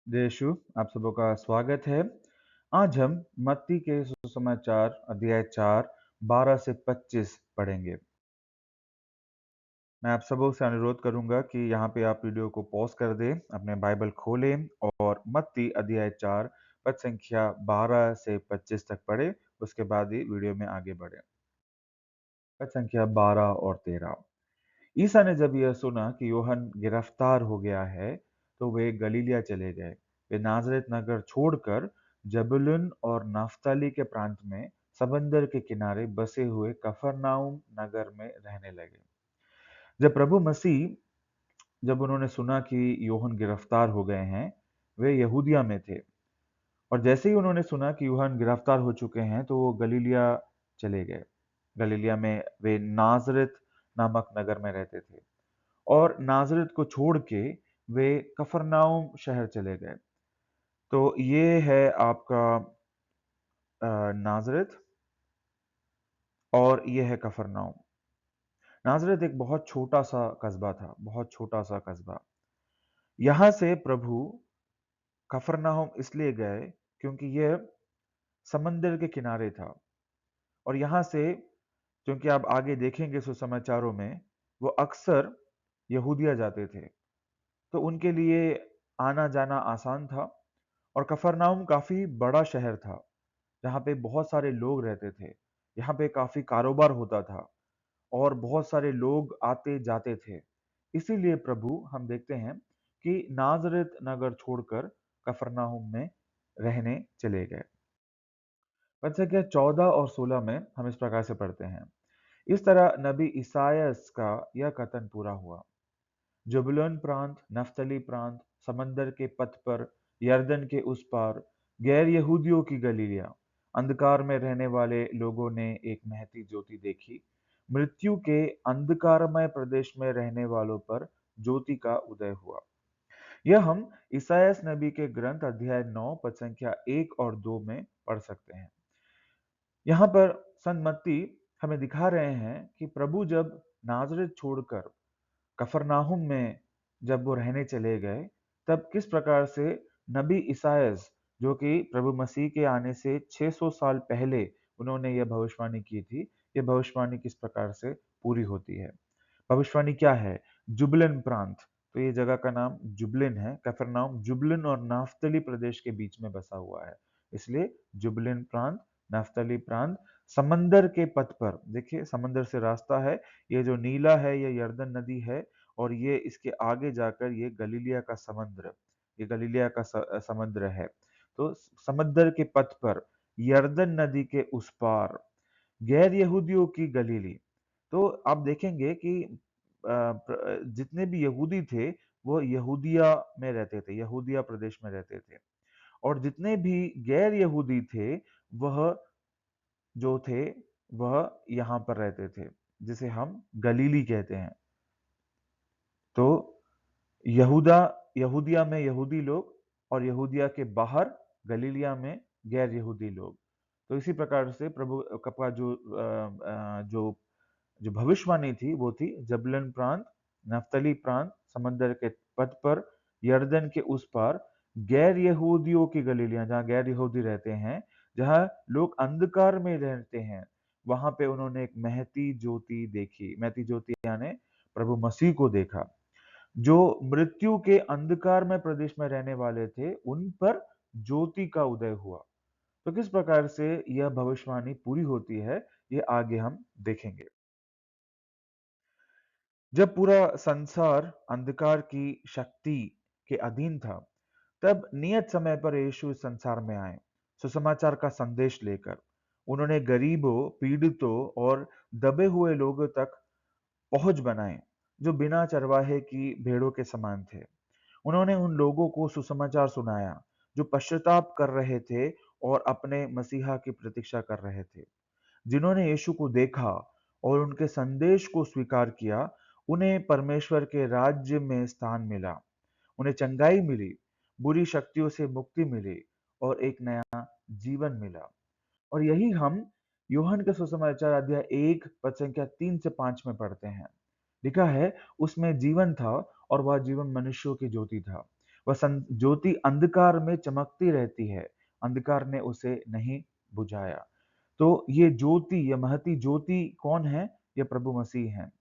जय यीशु, आप सबों का स्वागत है। आज हम मत्ती के सुसमाचार अध्याय 4, 12 से 25 पढ़ेंगे। मैं आप सबों से अनुरोध करूंगा कि यहाँ पे आप वीडियो को पॉज कर दें, अपने बाइबल खोलें और मत्ती अध्याय 4 पद संख्या 12 से 25 तक पढ़ें। उसके बाद ही वीडियो में आगे बढ़ें। पद संख्या 12 और 13। ईसा ने जब यह सुना कि यूहन्ना गिरफ्तार हो गया है, तो वे गलीलिया चले गए। वे नाजरेत नगर छोड़कर जबूलून और नप्ताली के प्रांत में समंदर के किनारे बसे हुए कफरनाउम नगर में रहने लगे। जब प्रभु मसीह जब उन्होंने सुना कि यूहन्ना गिरफ्तार हो गए हैं, वे यहूदिया में थे। और जैसे ही उन्होंने सुना कि यूहन्ना गिरफ्तार हो चुके हैं, तो वो गलीलिया चले गए। गलीलिया में वे नाजरेत नामक नगर में रहते थे और नाजरेत को छोड़ के वे कफरनाउम शहर चले गए। तो ये है आपका नाजरेत और ये है कफरनाउम। नाजरेत एक बहुत छोटा सा कस्बा था, बहुत छोटा सा कस्बा। यहाँ से प्रभु कफरनाउम इसलिए गए क्योंकि यह समंदर के किनारे था। और यहाँ से, क्योंकि आप आगे देखेंगे सुसमाचारों में, वो अक्सर यहूदिया जाते थे, तो उनके लिए आना जाना आसान था। और कफरनाउम काफी बड़ा शहर था, जहाँ पे बहुत सारे लोग रहते थे। यहाँ पे काफी कारोबार होता था और बहुत सारे लोग आते जाते थे। इसीलिए प्रभु, हम देखते हैं कि नाजरेत नगर छोड़कर कफरनाहुम में रहने चले गए। पद संख्या 14 और 16 में हम इस प्रकार से पढ़ते हैं। इस तरह नबी ईसायास का यह कथन पूरा हुआ। जबूलून प्रांत, नफ्तली प्रांत, समंदर के पथ पर, यरदन के उस पार, गैर यहूदियों की गलीलिया, अंधकार में रहने वाले लोगों ने एक महती ज्योति देखी। मृत्यु के अंधकारमय प्रदेश में रहने वालों पर ज्योति का उदय हुआ। यह हम ईसायास नबी के ग्रंथ अध्याय 9 पद संख्या 1 और 2 में पढ़ सकते हैं। यहाँ पर संत मत्ती हमें दिखा रहे हैं कि प्रभु जब नाजरेत छोड़कर कफरनाहुम में जब वो रहने चले गए, तब किस प्रकार से नबी ईसायास, जो कि प्रभु मसीह के आने से 600 साल पहले उन्होंने यह भविष्यवाणी की थी, यह भविष्यवाणी किस प्रकार से पूरी होती है। भविष्यवाणी क्या है? जुबलन प्रांत। तो ये जगह का नाम जुबलिन है। कफरनाउम जुबलिन और नाफ्तली प्रदेश के बीच में बसा हुआ है, इसलिए जुबलिन प्रांत, नाफ्तली प्रांत, समंदर के पथ पर। देखिए, समंदर से रास्ता है, ये जो नीला है ये यर्दन नदी है, और ये इसके आगे जाकर ये गलीलिया का समुद्र, ये गलीलिया का समुद्र है। तो समंदर के पथ पर, यर्दन नदी के उस पार, गैर यहूदियों की गलीली। तो आप देखेंगे कि जितने भी यहूदी थे, वो यहूदिया में रहते थे, यहूदिया प्रदेश में रहते थे। और जितने भी गैर यहूदी थे, वह जो थे, वह यहाँ पर रहते थे, जिसे हम गलीली कहते हैं। तो यहूदा यहूदिया में यहूदी लोग, और यहूदिया के बाहर गलीलिया में गैर यहूदी लोग। तो इसी प्रकार से प्रभु का जो भविष्यवाणी थी, वो थी जबूलून प्रांत, नप्तली प्रांत, समंदर के पथ पर, यरदन के उस पार, गैर यहूदियों की गलीलियां, जहाँ गैर यहूदी रहते हैं, जहाँ लोग अंधकार में रहते हैं, वहां पे उन्होंने एक महती ज्योति देखी। महती ज्योति यानी प्रभु मसीह को देखा। जो मृत्यु के अंधकार में प्रदेश में रहने वाले थे, उन पर ज्योति का उदय हुआ। तो किस प्रकार से यह भविष्यवाणी पूरी होती है, ये आगे हम देखेंगे। जब पूरा संसार अंधकार की शक्ति के अधीन था, तब नियत समय पर यीशु इस संसार में आए, सुसमाचार का संदेश लेकर। उन्होंने गरीबों, पीड़ितों और दबे हुए लोगों तक पहुंच बनाए, जो बिना चरवाहे की भेड़ों के समान थे। उन्होंने उन लोगों को सुसमाचार सुनाया जो पश्चाताप कर रहे थे और अपने मसीहा की प्रतीक्षा कर रहे थे। जिन्होंने यीशु को देखा और उनके संदेश को स्वीकार किया, उन्हें परमेश्वर के राज्य में स्थान मिला। उन्हें चंगाई मिली, बुरी शक्तियों से मुक्ति मिली और एक नया जीवन मिला। और यही हम यूहन्ना के सुसमाचार अध्याय 1 पद संख्या 3 से 5 में पढ़ते हैं। लिखा है, उसमें जीवन था और वह जीवन मनुष्यों की ज्योति था। ज्योति अंधकार में चमकती रहती है, अंधकार ने उसे नहीं बुझाया। तो ये ज्योति, ये महती ज्योति कौन है? ये प्रभु मसीह हैं।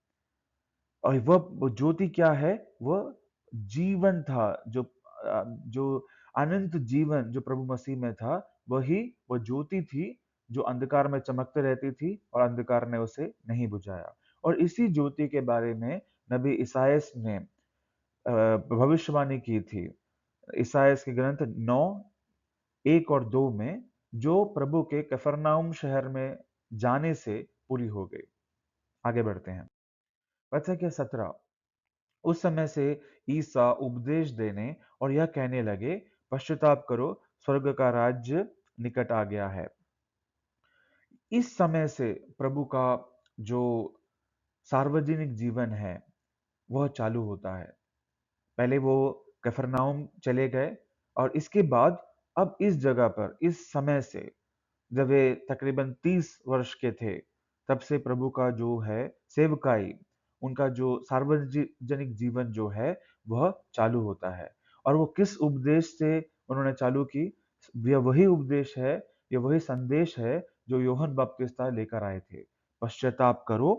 और वह ज्योति क्या है? वह जीवन था, जो अनंत जीवन जो प्रभु मसीह में था, वही वो ज्योति थी जो अंधकार में चमकते रहती थी और अंधकार ने उसे नहीं बुझाया। और इसी ज्योति के बारे में नबी ईसायास ने भविष्यवाणी की थी। ईसायास के ग्रंथ 9 1 और 2 में, जो प्रभु के कफरनहूम शहर में जाने से पूरी हो गई। आगे बढ़ते हैं। वचन के 17, उस समय से ईसा उपदेश देने और यह कहने लगे, पश्चाताप करो, स्वर्ग का राज्य निकट आ गया है। इस समय से प्रभु का जो सार्वजनिक जीवन है वह चालू होता है। पहले वो कफरनहूम चले गए और इसके बाद अब इस जगह पर, इस समय से, जब वे तकरीबन 30 वर्ष के थे, तब से प्रभु का जो है सेवकाई, उनका जो सार्वजनिक जीवन जो है वह चालू होता है। और वो किस उपदेश से उन्होंने चालू की? यह वही उपदेश है, यह वही संदेश है जो यूहन्ना बपतिस्ता लेकर आए थे। पश्चाताप करो,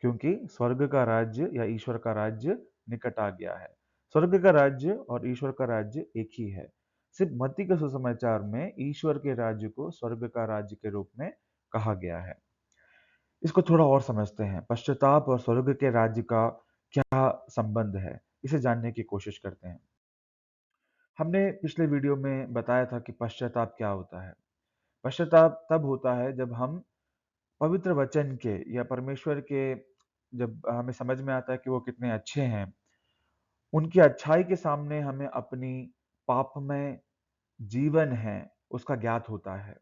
क्योंकि स्वर्ग का राज्य या ईश्वर का राज्य निकट आ गया है। स्वर्ग का राज्य और ईश्वर का राज्य एक ही है। सिर्फ मत्ती के सुसमाचार में ईश्वर के राज्य को स्वर्ग का राज्य के रूप में कहा गया है। इसको थोड़ा और समझते हैं। पश्चाताप और स्वर्ग के राज्य का क्या संबंध है, इसे जानने की कोशिश करते हैं। हमने पिछले वीडियो में बताया था कि पश्चाताप क्या होता है। पश्चाताप तब होता है जब हम पवित्र वचन के या परमेश्वर के, जब हमें समझ में आता है कि वो कितने अच्छे हैं, उनकी अच्छाई के सामने हमें अपनी पापमय जीवन है उसका ज्ञात होता है।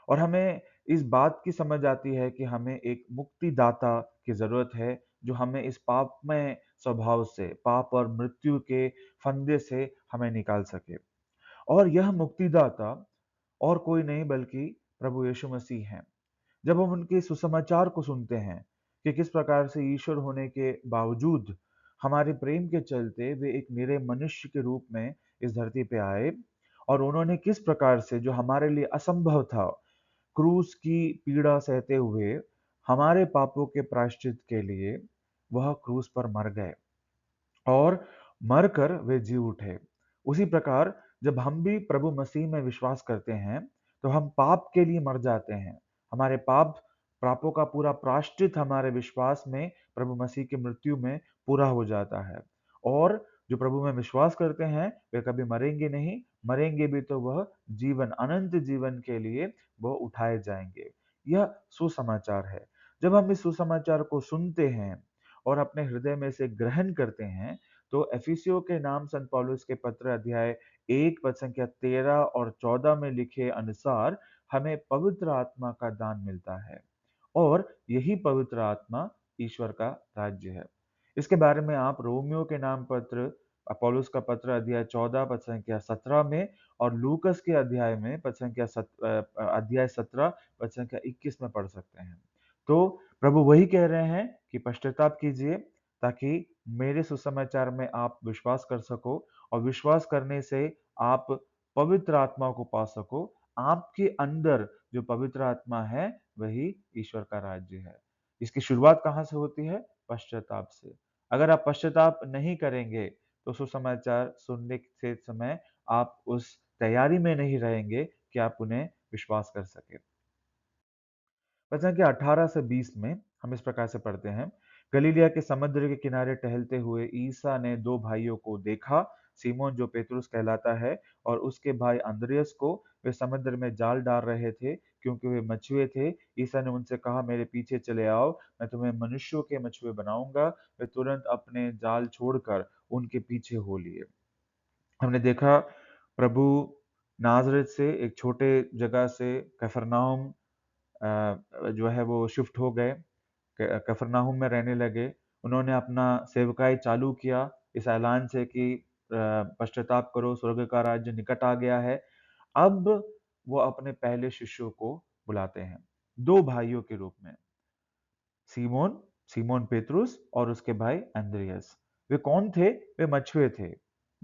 और हमें इस बात की समझ आती है कि हमें एक मुक्तिदाता की जरूरत है, जो हमें इस पापमय स्वभाव से, पाप और मृत्यु के फंदे से हमें निकाल सके। और यह मुक्तिदाता और कोई नहीं बल्कि प्रभु यीशु मसीह हैं। जब हम उनके सुसमाचार को सुनते हैं कि किस प्रकार से ईश्वर होने के बावजूद हमारे प्रेम के चलते वे एक निरे मनुष्य के रूप में इस धरती पे आए, और उन्होंने किस प्रकार से जो हमारे लिए असंभव था, क्रूस की पीड़ा सहते हुए हमारे पापों के प्रायश्चित के लिए वह क्रूस पर मर गए और मरकर वे जी उठे। उसी प्रकार जब हम भी प्रभु मसीह में विश्वास करते हैं, तो हम पाप के लिए मर जाते हैं। हमारे पापों का पूरा प्रायश्चित हमारे विश्वास में प्रभु मसीह की मृत्यु में पूरा हो जाता है। और जो प्रभु में विश्वास करते हैं वे कभी मरेंगे नहीं, मरेंगे भी तो वह जीवन, अनंत जीवन के लिए वह उठाए जाएंगे। यह सुसमाचार है। जब हम इस सुसमाचार को सुनते हैं और अपने हृदय में से ग्रहण करते हैं, तो एफिसियों के नाम संत पौलुस के पत्र अध्याय 1 पद संख्या 13 और 14 में लिखे अनुसार हमें पवित्र आत्मा का दान मिलता है। और यही पवित्र आत्मा ईश्वर का राज्य है। इसके बारे में आप रोमियो के नाम पत्र, पौलुस का पत्र अध्याय 14 पद संख्या 17 में, और लूकस के अध्याय में अध्याय 17 पद संख्या 21 में पढ़ सकते हैं। तो प्रभु वही कह रहे हैं कि पश्चाताप कीजिए, ताकि मेरे सुसमाचार में आप विश्वास कर सको, और विश्वास करने से आप पवित्र आत्मा को पा सको। आपके अंदर जो पवित्र आत्मा है वही ईश्वर का राज्य है। इसकी शुरुआत कहाँ से होती है? पश्चाताप से। अगर आप पश्चाताप नहीं करेंगे तो सुसमाचार सुनने से समय आप उस तैयारी में नहीं रहेंगे कि आप उन्हें विश्वास कर सके। वचन के 18 से 20 में हम इस प्रकार से पढ़ते हैं। गलीलिया के समुद्र के किनारे टहलते हुए ईसा ने दो भाइयों को देखा, सीमोन जो पेतरुस कहलाता है और उसके भाई अंद्रियास को। वे समुद्र में जाल डाल रहे थे क्योंकि वे मछुए थे। ईसा ने उनसे कहा, मेरे पीछे चले आओ, मैं तुम्हें मनुष्यों के मछुए बनाऊंगा। वे तुरंत अपने जाल छोड़कर उनके पीछे हो लिए। हमने देखा प्रभु नाजरेत से, एक छोटे जगह से कफरनहूम जो है वो शिफ्ट हो गए, कफरनाहुम में रहने लगे। उन्होंने अपना सेवकाई चालू किया इस ऐलान से कि पश्चाताप करो, स्वर्ग का राज्य निकट आ गया है। अब वो अपने पहले शिष्यों को बुलाते हैं, दो भाइयों के रूप में, सीमोन सीमोन पेतरुस और उसके भाई अंद्रियास। वे कौन थे? वे मछुए थे।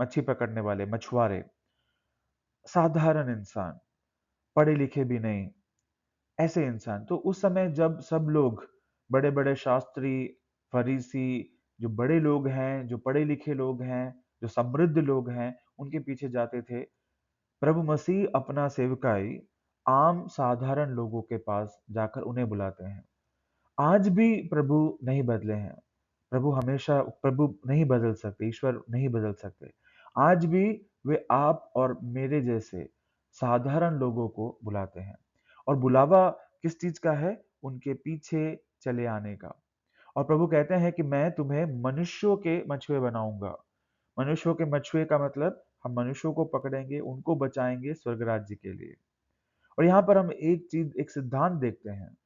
मच्छी पकड़ने वाले, मछुआरे, साधारण इंसान, पढ़े लिखे भी नहीं, ऐसे इंसान। तो उस समय जब सब लोग बड़े-बड़े शास्त्री, फरीसी, जो बड़े लोग हैं, जो पढ़े लिखे लोग हैं, जो समृद्ध लोग हैं, उनके पीछे जाते थे, प्रभु मसीह अपना सेवकाई आम साधारण लोगों के पास जाकर उन्हें बुलाते हैं। आज भी प्रभु नहीं बदले हैं। प्रभु नहीं बदल सकते, ईश्वर नहीं बदल सकते। आज भी वे आप और मेरे जैसे साधारण लोगों को बुलाते हैं। और बुलावा किस चीज़ का है? उनके पीछे चले आने का। और प्रभु कहते हैं कि मैं तुम्हें मनुष्यों के मछुए बनाऊँगा। मनुष्यों के मछुए का मतलब हम मनुष्यों को पकड़ेंगे, उनको बचाएँगे स्वर्ग राज्य के लिए। और यहाँ पर हम एक चीज़, एक सिद्धांत देखते हैं।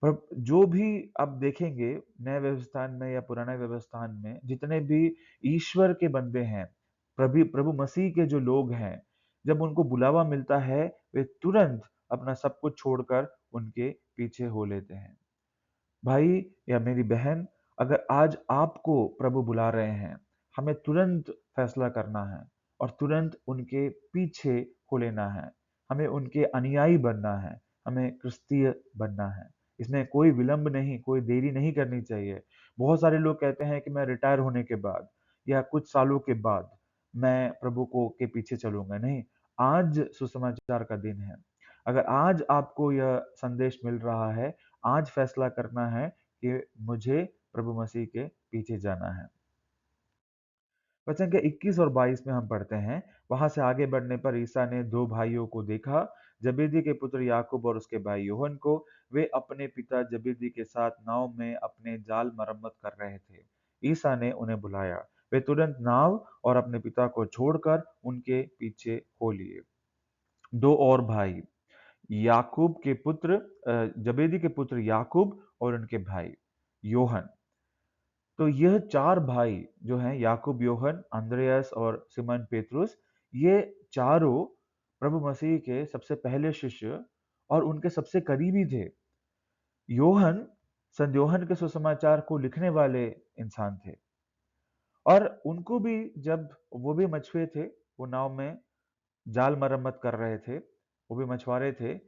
पर जो भी आप देखेंगे नए व्यवस्थान में या पुराने व्यवस्थान में, जितने भी ईश्वर के बंदे हैं, प्रभु मसीह के जो लोग हैं, जब उनको बुलावा मिलता है, वे तुरंत अपना सब कुछ छोड़कर उनके पीछे हो लेते हैं। भाई या मेरी बहन, अगर आज आपको प्रभु बुला रहे हैं, हमें तुरंत फैसला करना है और तुरंत उनके पीछे हो लेना है। हमें उनके अनुयायी बनना है, हमें क्रिस्तीय बनना है। इसमें कोई विलंब नहीं, कोई देरी नहीं करनी चाहिए। बहुत सारे लोग कहते हैं कि मैं रिटायर होने के बाद या कुछ सालों के बाद मैं प्रभु को के पीछे चलूँगा। नहीं, आज सुसमाचार का दिन है। अगर आज आपको यह संदेश मिल रहा है, आज फैसला करना है कि मुझे प्रभु मसीह के पीछे जाना है। वचन के 21 और 22 में हम पढ़ते हैं, वहां से आगे बढ़ने पर ईसा ने दो भाइयों को देखा, जबेदी के पुत्र याकूब और उसके भाई योहन को। वे अपने पिता जबेदी के साथ नाव में अपने जाल मरम्मत कर रहे थे। ईसा ने उन्हें बुलाया। वे तुरंत नाव और अपने पिता को छोड़कर उनके पीछे हो लिए। दो और भाई, याकूब के पुत्र जबेदी के पुत्र याकूब और उनके भाई योहन। तो यह चार भाई जो हैं, याकूब, योहन, अंद्रयास और सिमोन पेतरुस, ये चारों प्रभु मसीह के सबसे पहले शिष्य और उनके सबसे करीबी थे। योहन, संत योहन के सुसमाचार को लिखने वाले इंसान थे। और उनको भी, जब वो भी मछुए थे, वो नाव में जाल मरम्मत कर रहे थे, वो भी मछुआरे थे,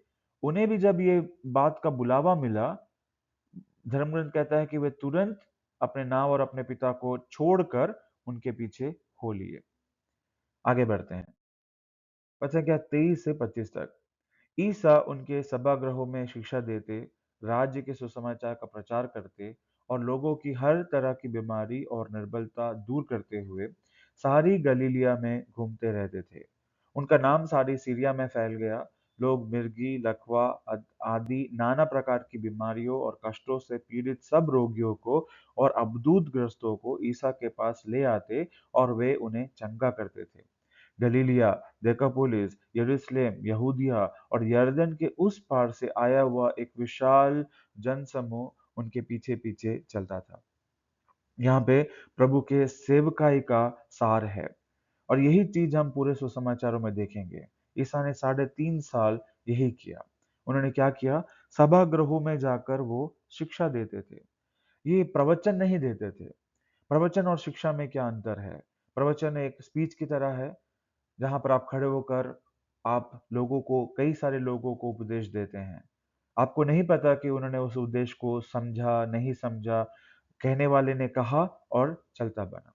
उन्हें भी जब ये बात का बुलावा मिला, धर्मग्रंथ कहता है कि वे तुरंत अपने नाव और अपने पिता को छोड़कर उनके पीछे हो लिए। आगे बढ़ते हैं। वचन क्या 23 से 25 तक। ईसा उनके सभागृहों में शिक्षा देते, राज्य के सुसमाचार का प्रचार करते और लोगों की हर तरह की बीमारी और निर्बलता दूर करते हुए सारी गलीलिया में घूमते रहते थे। उनका नाम सारी सीरिया में फैल गया। लोग मिर्गी, लकवा आदि नाना प्रकार की बीमारियों और कष्टों से पीड़ित सब रोगियों को और अबदूत ग्रस्तों को ईसा के पास ले आते और वे उन्हें चंगा करते थे। गलीलिया, देकापोलिस, यरूशलेम, यहूदिया और यरदन के उस पार से आया हुआ एक विशाल जनसमूह उनके पीछे पीछे चलता था। यहाँ पे प्रभु के सेवकाई का सार है और यही चीज हम पूरे सुसमाचारों में देखेंगे। ईसा ने 3.5 साल यही किया। उन्होंने क्या किया? सभागृहों में जाकर वो शिक्षा देते थे। ये प्रवचन नहीं देते थे। प्रवचन और शिक्षा में क्या अंतर है? प्रवचन एक स्पीच की तरह है, जहाँ पर आप खड़े होकर आप लोगों को, कई सारे लोगों को उपदेश देते हैं। आपको नहीं पता कि उन्होंने उस उद्देश्य को समझा, नहीं समझा, कहने वाले ने कहा और चलता बना।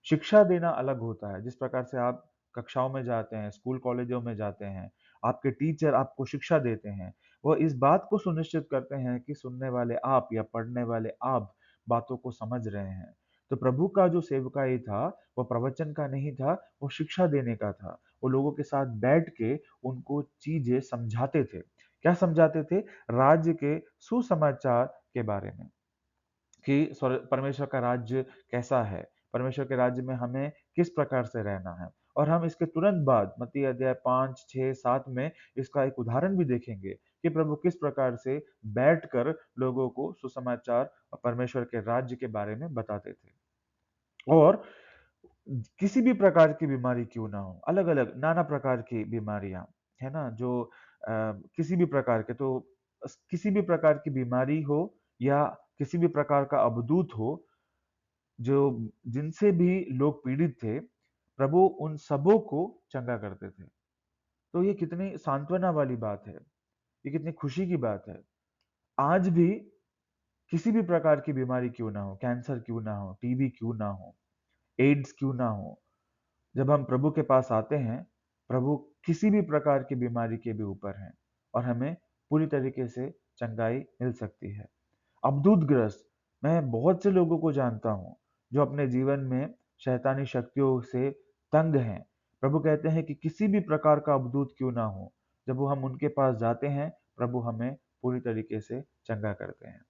शिक्षा देना अलग होता है। जिस प्रकार से आप कक्षाओं में जाते हैं, स्कूल कॉलेजों में जाते हैं, आपके टीचर आपको शिक्षा देते हैं, वो इस बात को सुनिश्चित करते हैं कि सुनने वाले आप या पढ़ने वाले आप बातों को समझ रहे हैं। तो प्रभु का जो सेवकाई था, वो प्रवचन का नहीं था, वो शिक्षा देने का था। वो लोगों के साथ बैठ के उनको चीजें समझाते थे। क्या समझाते थे? राज्य के सुसमाचार के बारे में, कि परमेश्वर का राज्य कैसा है, परमेश्वर के राज्य में हमें किस प्रकार से रहना है। और हम इसके तुरंत बाद मत्ती अध्याय 5, 6, 7 में इसका एक उदाहरण भी देखेंगे कि प्रभु किस प्रकार से बैठकर लोगों को सुसमाचार और परमेश्वर के राज्य के बारे में बताते थे। और किसी भी प्रकार की बीमारी क्यों ना हो, अलग-अलग नाना प्रकार की बीमारियाँ, है ना? जो किसी भी प्रकार के, तो किसी भी प्रकार की बीमारी हो या किसी भी प्रकार का अवधूत हो, जो जिनसे भी लोग पीड़ित थे, प्रभु उन सबों को चंगा करते थे। तो ये कितनी सांत्वना वाली बात है, ये कितनी खुशी की बात है। आज भी किसी भी प्रकार की बीमारी क्यों ना हो, कैंसर क्यों ना हो, टीबी क्यों ना हो, एड्स क्यों ना हो, जब हम प्रभु के पास आते हैं, प्रभु किसी भी प्रकार की बीमारी के भी ऊपर हैं और हमें पूरी तरीके से चंगाई मिल सकती है। अवधूतग्रस्त, मैं बहुत से लोगों को जानता हूँ, जो अपने जीवन में शैतानी शक्तियों से तंग हैं। प्रभु कहते हैं कि किसी भी प्रकार का अवधूत क्यों ना हो, जब वो हम उनके पास जाते हैं, प्रभु हमें पूरी तरीके से चंगा करते हैं।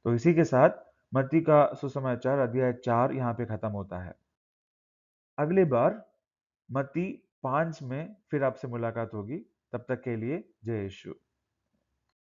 तो इसी के साथ मत्ती का सुसमाचार अध्याय 4 यहाँ पे खत्म होता है। अगली बार मत्ती 5 में फिर आपसे मुलाकात होगी। तब तक के लिए जय यीशु।